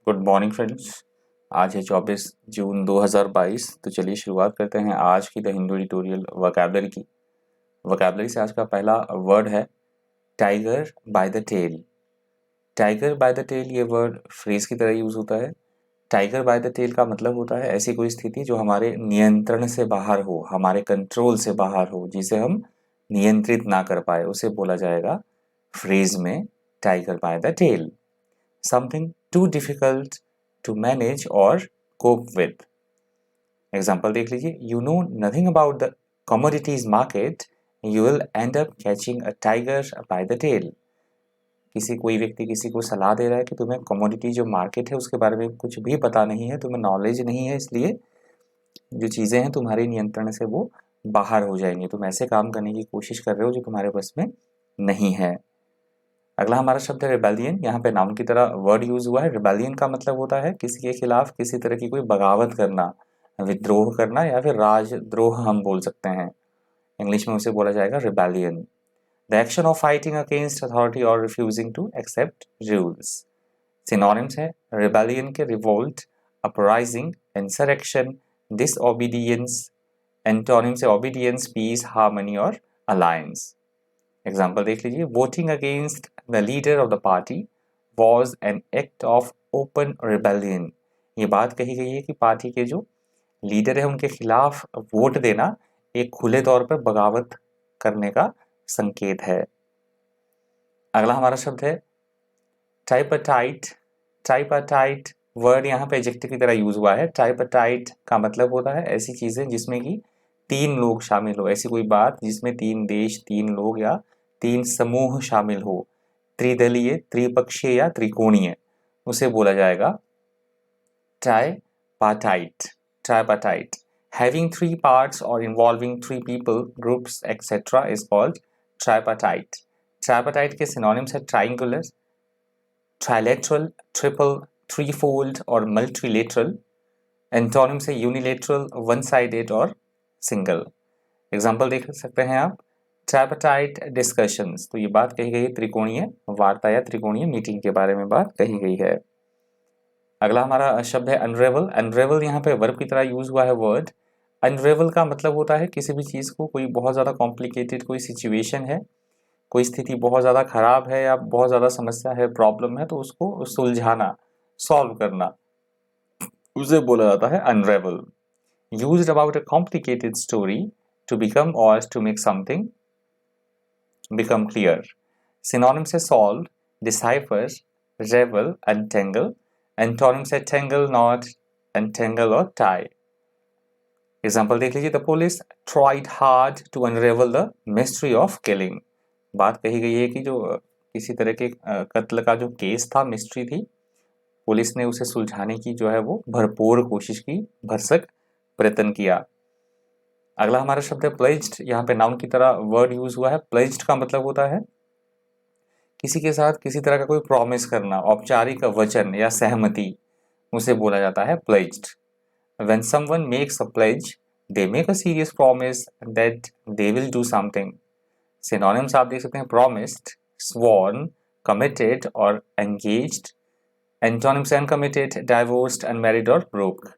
Good morning friends. आज है 24 जून 2022। तो चलिए शुरुआत करते हैं आज की द हिंदू एडिटोरियल वोकैबुलरी की। वोकैबुलरी से आज का पहला वर्ड है tiger by the tail. Tiger by the tail ये वर्ड फ्रेज की तरह यूज होता है। टाइगर बाय द टेल का मतलब होता है ऐसी कोई स्थिति जो हमारे नियंत्रण से बाहर हो, हमारे कंट्रोल से बाहर हो, जिसे हम नियंत्रित ना कर पाए, उसे बोला जाएगा फ्रेज में tiger by the tail. Something too difficult to manage or cope with. Example देख लीजिए, you know nothing about the commodities market, you will end up catching a tiger by the tail. कोई व्यक्ति किसी को सलाह दे रहा है कि तुम्हें कमोडिटी जो मार्केट है उसके बारे में कुछ भी पता नहीं है, तुम्हें नॉलेज नहीं है, इसलिए जो चीज़ें हैं तुम्हारे नियंत्रण से वो बाहर हो जाएंगी। तुम ऐसे काम करने की कोशिश कर रहे हो जो तुम्हारे बस में नहीं है। अगला हमारा शब्द है रिबेलियन। यहाँ पे नाउन की तरह वर्ड यूज हुआ है। रिबेलियन का मतलब होता है किसी के खिलाफ किसी तरह की कोई बगावत करना, विद्रोह करना, या फिर राजद्रोह हम बोल सकते हैं। इंग्लिश में उसे बोला जाएगा rebellion. The action of fighting against authority और refusing to accept rules. Synonyms है रिबेलियन के revolt, uprising, insurrection, disobedience. Antonym से ओबीडियंस, पीस, हार्मनी और अलायंस। एग्जाम्पल देख लीजिए, voting against the leader of the party was an act of open rebellion. ये बात कही गई है कि पार्टी के जो लीडर है उनके खिलाफ वोट देना एक खुले तौर पर बगावत करने का संकेत है। अगला हमारा शब्द है ट्राइपार्टाइट। ट्राइपार्टाइट वर्ड यहाँ पे एडजेक्टिव की तरह यूज हुआ है। ट्राइपार्टाइट का मतलब होता है ऐसी चीजें जिसमें कि तीन लोग शामिल हो, ऐसी कोई बात जिसमें तीन देश, तीन लोग या तीन समूह शामिल हो। त्रिदलीय, त्रिपक्षीय या त्रिकोणीय, उसे बोला जाएगा tripartite. Tripartite having three parts और involving three people, groups etcetera is called tripartite. Tripartite के सिनोनिम्स है ट्राइंगुलर, ट्राइलेटरल, ट्रिपल, थ्रीफोल्ड और मल्टीलेटरल। एंटोनिम से यूनिलेटरल, वन साइडेड और सिंगल। एग्जाम्पल देख सकते हैं आप, ट्राइपार्टाइट डिस्कशंस। तो ये बात कही गई है त्रिकोणीय वार्ता या त्रिकोणीय मीटिंग के बारे में बात कही गई है। अगला हमारा शब्द है अनरेवल। अनरेवल यहाँ पे वर्ब की तरह यूज हुआ है वर्ड। अनरेवल का मतलब होता है किसी भी चीज को, कोई बहुत ज्यादा कॉम्प्लिकेटेड कोई सिचुएशन है, कोई स्थिति बहुत ज्यादा खराब है या बहुत ज्यादा समस्या है, प्रॉब्लम है, तो उसको सुलझाना, सॉल्व करना, उसे बोला जाता है अनरेवल। Used about a complicated story to become or to make something become clear. Synonym से solve, decipher, revel, untangle. Antonym से tangle, knot, entangle और tie. Example देख लीजिए, the police tried hard to unravel the mystery of killing. बात कही गई है कि जो किसी तरह के कत्ल का जो केस था, मिस्ट्री थी, पुलिस ने उसे सुलझाने की जो है वो भरपूर कोशिश की, भरसक प्रयत्न किया। अगला हमारा शब्द है प्लेज्ड। यहाँ पे नाउन की तरह वर्ड यूज हुआ है। प्लेज्ड का मतलब होता है किसी के साथ किसी तरह का कोई प्रॉमिस करना, औपचारिक वचन या सहमति, उसे बोला जाता है pledged. When someone makes a pledge, they make a serious promise that they will do something. Synonyms आप देख सकते हैं प्रॉमिस्ड, स्वॉर्न, कमिटेड और engaged. Antonyms uncommitted, divorced, unmarried और ब्रोक।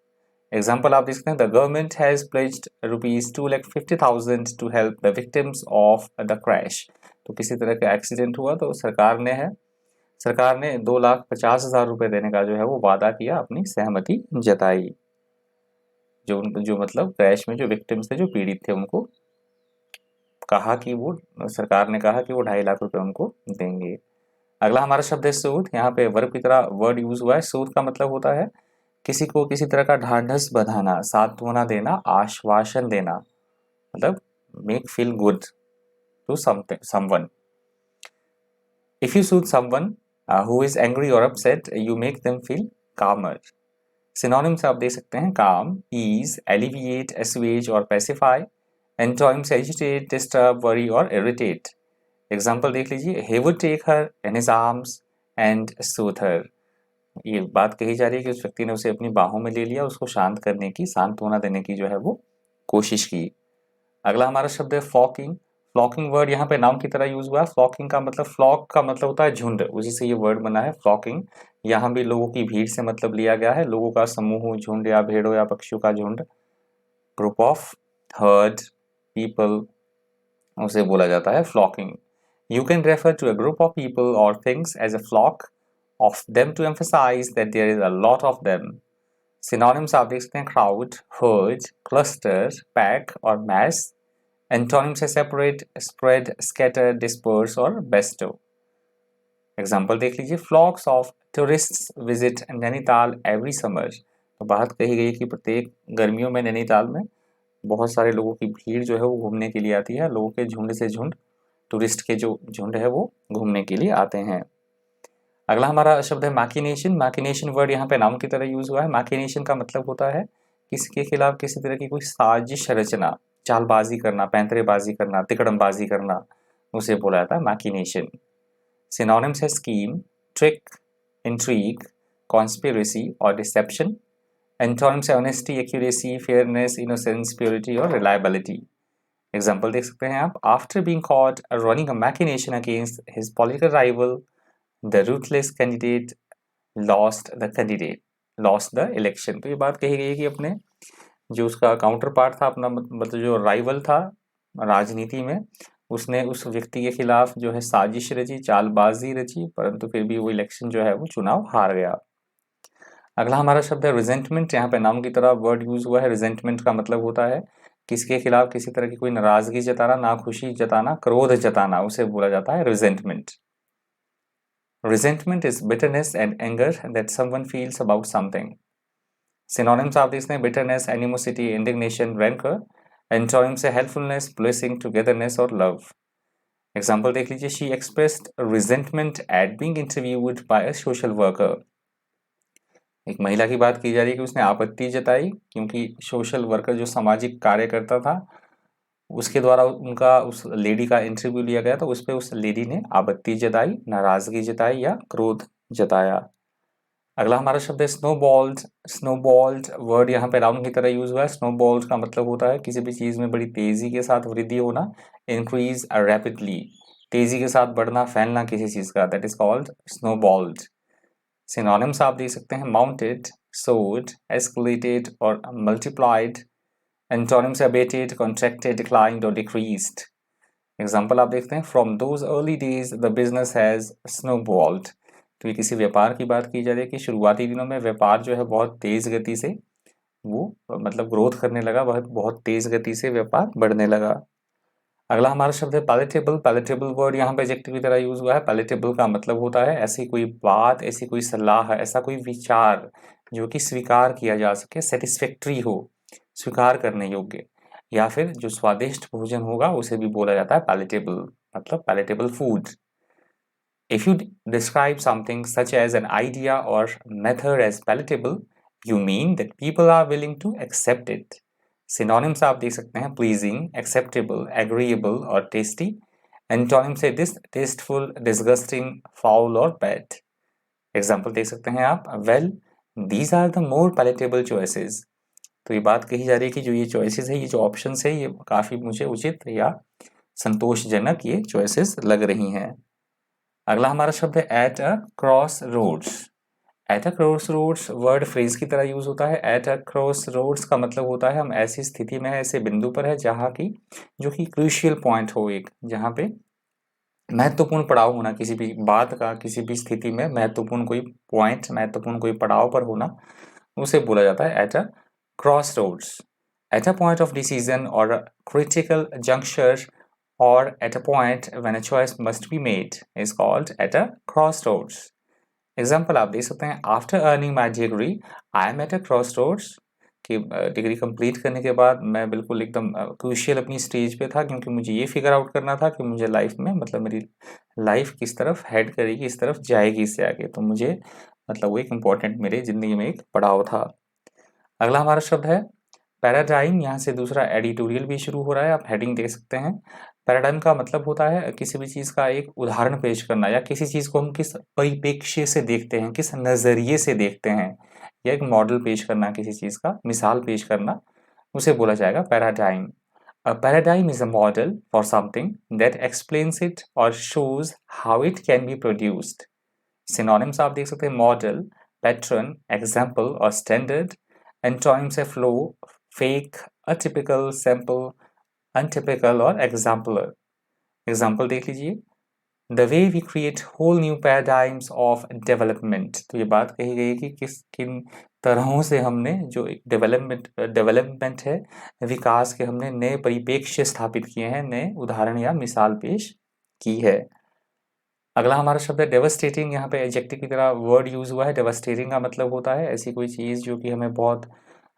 एग्जाम्पल आप देख सकते हैं, the government has pledged ₹2,50,000 to help the victims of the crash. तो किसी तरह का एक्सीडेंट हुआ तो सरकार ने 2,50,000 रुपए देने का जो है वो वादा किया, अपनी सहमति जताई। जो मतलब क्रैश में जो विक्टिम्स थे, जो पीड़ित थे, उनको कहा कि वो, सरकार ने कहा कि वो 2.5 लाख रुपए उनको देंगे। अगला हमारा शब्द है सूद। यहाँ पे वर्ब की तरह वर्ड यूज हुआ है। सूद का मतलब होता है किसी को किसी तरह का ढांढस बंधाना, सांत्वना देना, आश्वासन देना, मतलब make feel good to someone. If you soothe someone who is angry और upset, you make them feel calmer. Synonyms आप दे सकते हैं काम, ईज, एलिविएट, एसुएज और pacify. Antonyms agitate, disturb, worry और इरिटेट। एग्जाम्पल देख लीजिए, he would take her in his arms and soothe her. ये बात कही जा रही है कि उस व्यक्ति ने उसे अपनी बाहों में ले लिया, उसको शांत करने की, सांत्वना देने की जो है वो कोशिश की। अगला हमारा शब्द है फॉकिंग। फ्लॉकिंग वर्ड यहाँ पे नाउन की तरह यूज हुआ है। फ्लॉकिंग का मतलब, फ्लॉक का मतलब होता है झुंड, उसी से ये वर्ड बना है फ्लॉकिंग। यहाँ भी लोगों की भीड़ से मतलब लिया गया है, लोगों का समूह, झुंड या भेड़ों या पक्षियों का झुंड, ग्रुप ऑफ, हर्ड, पीपल, उसे बोला जाता है flocking. You can refer to a group of people or things as a flock of them to emphasize that there is a lot of them. Synonyms आप देख सकते हैं crowd, herd, cluster, pack और mass. Antonyms है separate, spread, scatter, disperse और bestow. Example देख लीजिए, flocks of tourists visit Nainital every summer. तो बात कही गई कि प्रत्येक गर्मियों में नैनीताल में बहुत सारे लोगों की भीड़ जो है वो घूमने के लिए आती है। लोगों के झुंड से झुंड, टूरिस्ट के जो झुंड है वो घूमने के लिए आते हैं। अगला हमारा शब्द है मैकिनेशन। मैकिनेशन वर्ड यहाँ पे नाउन की तरह यूज हुआ है। मैकिनेशन का मतलब होता है किसी के खिलाफ किसी तरह की कोई साजिश रचना, चालबाजी करना, पैंतरेबाजी करना, तिकड़मबाजी करना, उसे बोला जाता है मैकिनेशन। सिनोनिम्स है स्कीम, ट्रिक, इंट्रीग, कॉन्स्पिरेसी और डिसेप्शन। एंटोनिम्स है honesty, accuracy, fairness, innocence, purity और रिलायबिलिटी। एग्जाम्पल देख सकते हैं आप, after being caught running a machination against his political rival, the ruthless candidate lost the election. तो ये बात कही गई है कि अपने जो उसका काउंटर पार्ट था, अपना मतलब जो राइवल था राजनीति में, उसने उस व्यक्ति के खिलाफ जो है साजिश रची, चालबाजी रची, परंतु फिर भी वो इलेक्शन जो है वो चुनाव हार गया। अगला हमारा शब्द है रिजेंटमेंट। यहाँ पे नाउन की तरह वर्ड यूज हुआ है। रिजेंटमेंट का मतलब होता है किसी के खिलाफ किसी तरह की कोई नाराजगी जताना, नाखुशी जताना, क्रोध जताना, उसे बोला जाता है resentment. Resentment is bitterness and anger that someone feels about something. Synonyms आप देख सकते हैं bitterness, animosity, indignation, rancor. Antonyms है helpfulness, blessing, togetherness और love. Example देख लीजिए, she expressed resentment at being interviewed by a social worker. एक महिला की बात की जा रही है कि उसने आपत्ति जताई क्योंकि सोशल वर्कर जो सामाजिक कार्यकर्ता था उसके द्वारा उनका उस लेडी का इंटरव्यू लिया गया, तो उस पर उस लेडी ने आपत्ति जताई, नाराजगी जताई या क्रोध जताया। अगला हमारा शब्द है स्नोबॉल्ड। स्नोबॉल्ड वर्ड यहाँ पे राउंड की तरह यूज हुआ है। स्नोबॉल्ड का मतलब होता है किसी भी चीज में बड़ी तेजी के साथ वृद्धि होना, इंक्रीज रैपिडली, तेजी के साथ बढ़ना, फैलना किसी चीज का, that is called snowballed. Synonyms आप देख सकते हैं माउंटेड, सोर्ड, एस्केलेटेड और multiplied. Antonyms abated, contracted, declined और decreased. एग्जाम्पल आप देखते हैं, from those early days the business has snowballed. तो ये किसी व्यापार की बात की जा रही है कि शुरुआती दिनों में व्यापार जो है बहुत तेज गति से वो मतलब ग्रोथ करने लगा, बहुत तेज गति से व्यापार बढ़ने लगा। अगला हमारा शब्द है पैलेटेबल। पैलेटेबल वर्ड यहाँ पे एडजेक्टिव की तरह यूज हुआ है। पैलेटेबल का मतलब होता है ऐसी कोई बात, ऐसी कोई सलाह, ऐसा कोई विचार जो कि स्वीकार किया जा सके, सेटिस्फैक्ट्री हो, स्वीकार करने योग्य, या फिर जो स्वादिष्ट भोजन होगा उसे भी बोला जाता है पैलेटेबल, मतलब palatable food. If you describe something such as an idea or method as palatable, you mean that people are willing to accept it. Synonyms आप देख सकते हैं pleasing, acceptable, agreeable और tasty. Antonyms है distasteful, disgusting, foul और bad. Example देख सकते हैं आप, well, these are the more palatable choices. तो ये बात कही जा रही है कि जो ये choices है, ये जो options है, ये काफी मुझे उचित या संतोषजनक ये choices लग रही हैं। अगला हमारा शब्द है at a cross roads. At a cross roads word phrase की तरह यूज होता है। एट अ क्रॉस रोड्स का मतलब होता है हम ऐसी स्थिति में है, ऐसे बिंदु पर है जहाँ की जो कि क्रूशियल पॉइंट हो, एक जहाँ पे महत्वपूर्ण पड़ाव होना किसी भी बात का, किसी भी स्थिति में महत्वपूर्ण कोई पॉइंट, महत्वपूर्ण कोई पड़ाव पर होना, उसे बोला जाता है at a cross roads. At a point of decision और critical juncture or at a point when a choice must be made is called at a crossroads. Example आप देख सकते हैं, after earning my degree, I am at a crossroads. कि degree complete करने के बाद मैं बिल्कुल एकदम क्रूशियल अपनी स्टेज पे था, क्योंकि मुझे ये फिगर आउट करना था कि मुझे लाइफ में मतलब मेरी लाइफ किस तरफ हेड करेगी, किस तरफ जाएगी इससे आगे, तो मुझे मतलब वो एक इम्पोर्टेंट मेरे जिंदगी में एक पड़ाव था। अगला हमारा शब्द है पैराडाइम। यहाँ से दूसरा एडिटोरियल भी शुरू हो रहा है, आप हेडिंग देख सकते हैं। पैराडाइम का मतलब होता है किसी भी चीज़ का एक उदाहरण पेश करना, या किसी चीज़ को हम किस परिप्रेक्ष्य से देखते हैं, किस नज़रिए से देखते हैं, या एक मॉडल पेश करना, किसी चीज़ का मिसाल पेश करना, उसे बोला जाएगा paradigm. A paradigm is a model for something that explains it or shows how it can be produced. Synonyms आप देख सकते हैं model, pattern, example और standard. Antonyms है flow, fake, atypical, sample, untypical और exemplar. Example देख लीजिए. The way we create whole new paradigms of development. तो ये बात कही गई कि किन तरहों से हमने जो डेवलपमेंट है, विकास के हमने नए परिप्रेक्ष्य स्थापित किए हैं, नए उदाहरण या मिसाल पेश की है. अगला हमारा शब्द है डेवस्टेटिंग. यहाँ पे एडजेक्टिव की तरह वर्ड यूज हुआ है. डेवस्टेटिंग का मतलब होता है ऐसी कोई चीज जो कि हमें बहुत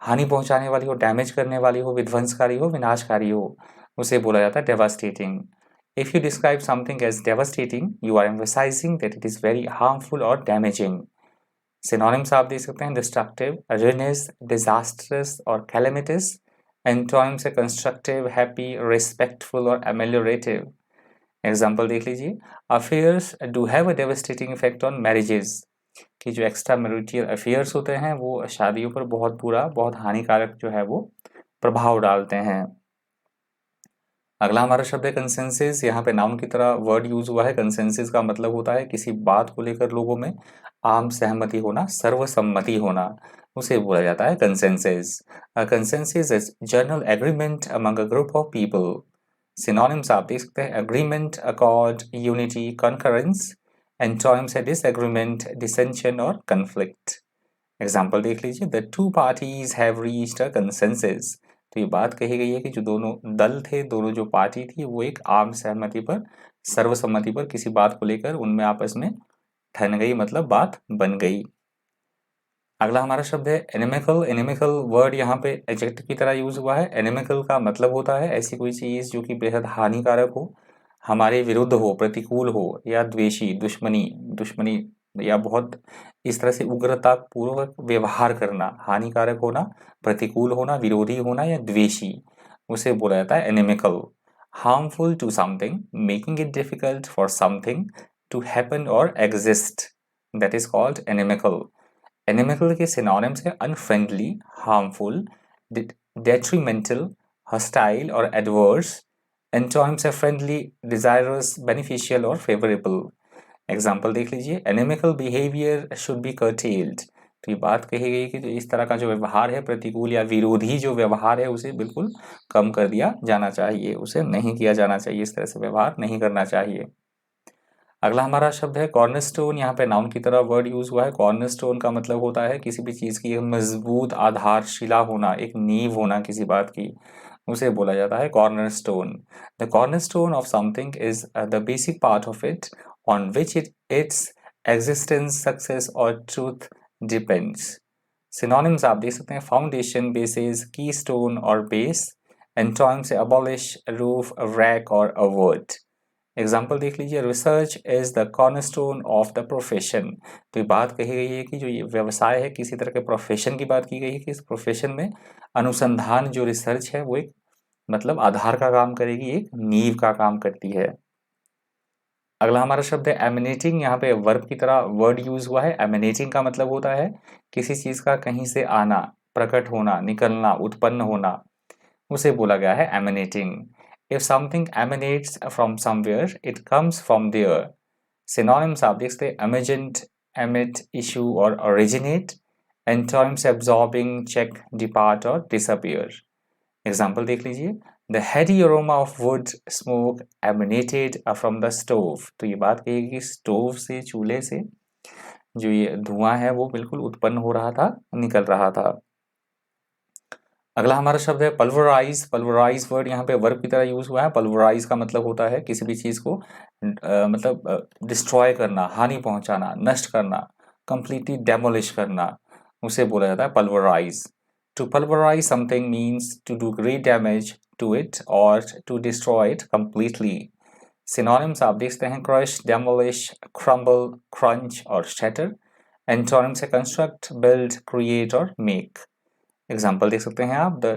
हानि पहुंचाने वाली हो, डैमेज करने वाली हो, विध्वंसकारी हो, विनाशकारी हो, उसे बोला जाता है devastating. If you describe something as devastating, you are emphasizing that it is very harmful or damaging. Synonyms आप देख सकते हैं destructive, ruinous, disastrous और calamitous. Antonyms है constructive, happy, respectful और ameliorative. Example देख लीजिए. Affairs do have a devastating effect on marriages. कि जो एक्स्ट्रा मैरिटल अफेयर्स होते हैं वो शादियों पर बहुत बुरा, बहुत हानिकारक जो है वो प्रभाव डालते हैं. अगला हमारा शब्द है कंसेंसस. यहाँ पे नाउन की तरह वर्ड यूज हुआ है. कंसेंसस का मतलब होता है किसी बात को लेकर लोगों में आम सहमति होना, सर्वसम्मति होना, उसे बोला जाता है consensus. Consensus is general agreement among a group of people. Synonyms आप देख सकते हैं agreement, accord, unity, concurrence. Antonyms है डिसएग्रीमेंट, डिसेंशन और कन्फ्लिक्ट. एग्जाम्पल देख लीजिए. The two parties have reached a consensus. तो ये बात कही गई है कि जो दोनों दल थे, दोनों जो पार्टी थी, वो एक आम सहमति पर, सर्वसम्मति पर किसी बात को लेकर उनमें आपस में ठन गई, मतलब बात बन गई. अगला हमारा शब्द है एनिमिकल. एनिमिकल वर्ड यहाँ पे एडजेक्टिव की तरह यूज हुआ है. एनिमिकल का मतलब होता है ऐसी कोई चीज जो कि बेहद हानिकारक हो, हमारे विरुद्ध हो, प्रतिकूल हो, या द्वेषी, दुश्मनी या बहुत इस तरह से उग्रता पूर्वक व्यवहार करना, हानिकारक होना, प्रतिकूल होना, विरोधी होना या द्वेषी, उसे बोला जाता है inimical. Harmful to something, making it difficult for something to happen और exist, that is called inimical. Inimical के सिनोनिम्स है अनफ्रेंडली, हार्मफुल, डेट्रीमेंटल, हॉस्टाइल और एडवर्स. एंटोनिम्स है फ्रेंडली, डिजायरस, बेनिफिशियल और फेवरेबल. एग्जाम्पल देख लीजिए. Inimical behaviour should be curtailed. तो ये बात कही गई कि जो इस तरह का जो व्यवहार है, प्रतिकूल या विरोधी जो व्यवहार है, उसे बिल्कुल कम कर दिया जाना चाहिए, उसे नहीं किया जाना चाहिए, इस तरह से व्यवहार नहीं करना चाहिए. अगला हमारा शब्द है कॉर्नरस्टोन. यहाँ पे नाउन की तरह वर्ड यूज हुआ है. कॉर्नरस्टोन का मतलब होता है किसी भी चीज की मजबूत आधारशिला होना, एक नींव होना किसी बात की, उसे बोला जाता है cornerstone. The cornerstone of something is the basic part of it on which its existence, success or truth depends. Synonyms आप देख सकते हैं फाउंडेशन, बेसिस, कीस्टोन और बेस. एंटोनिम्स से abolish, roof, rack और avert. एग्जाम्पल देख लीजिए. Research is the cornerstone of the profession. तो ये बात कही गई है कि जो ये व्यवसाय है, किसी तरह के प्रोफेशन की बात की गई है कि इस प्रोफेशन में अनुसंधान, जो रिसर्च है, वो एक मतलब आधार का काम करेगी, एक नींव का काम करती है. अगला हमारा शब्द है एमिनेटिंग. यहाँ पे वर्ब की तरह वर्ड यूज हुआ है. एमिनेटिंग का मतलब होता है किसी चीज का कहीं से आना, प्रकट होना, निकलना, उत्पन्न होना, उसे बोला गया है emanating. If something emanates from somewhere, it comes from there. Synonyms आप देख सकते हैं एमर्जेंट, एमिट, इशू और originate. Antonyms absorbing, check, depart और डिसअपियर. एग्जाम्पल देख लीजिए. The heady aroma of wood smoke emanated from the stove. तो ये बात कही कि स्टोव से, चूल्हे से जो ये धुआं है वो बिल्कुल उत्पन्न हो रहा था, निकल रहा था. अगला हमारा शब्द है पल्वराइज. पल्वराइज वर्ड यहाँ पे वर्ब की तरह यूज हुआ है. पल्वराइज का मतलब होता है किसी भी चीज को मतलब डिस्ट्रॉय करना, हानि पहुंचाना, नष्ट करना, कंप्लीटली डेमोलिश करना, उसे बोला जाता है pulverise. To pulverize something means to do great damage to it or to destroy it completely. Synonyms आप देखते हैं crush, demolish, crumble, crunch और shatter. Antonyms है construct, build, create और make. Example देख सकते हैं आप. The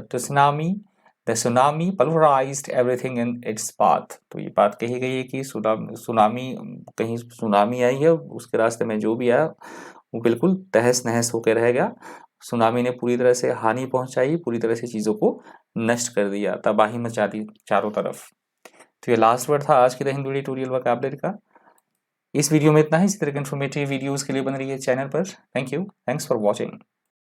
tsunami pulverized everything in its path. तो ये बात कही गई है कि सुनामी, कहीं सुनामी आई है, उसके रास्ते में जो भी आया वो बिल्कुल तहस नहस होकर रह गया. सुनामी ने पूरी तरह से हानि पहुंचाई, पूरी तरह से चीजों को नष्ट कर दिया, तबाही मचा दी चारों तरफ। तो ये लास्ट वर्ड था आज की द हिंदू एडिटोरियल वोकैबुलरी का। इस वीडियो में इतना ही। इसी तरह के इन्फॉर्मेटिव वीडियोस के लिए बन रही है चैनल पर। Thank you, thanks for watching.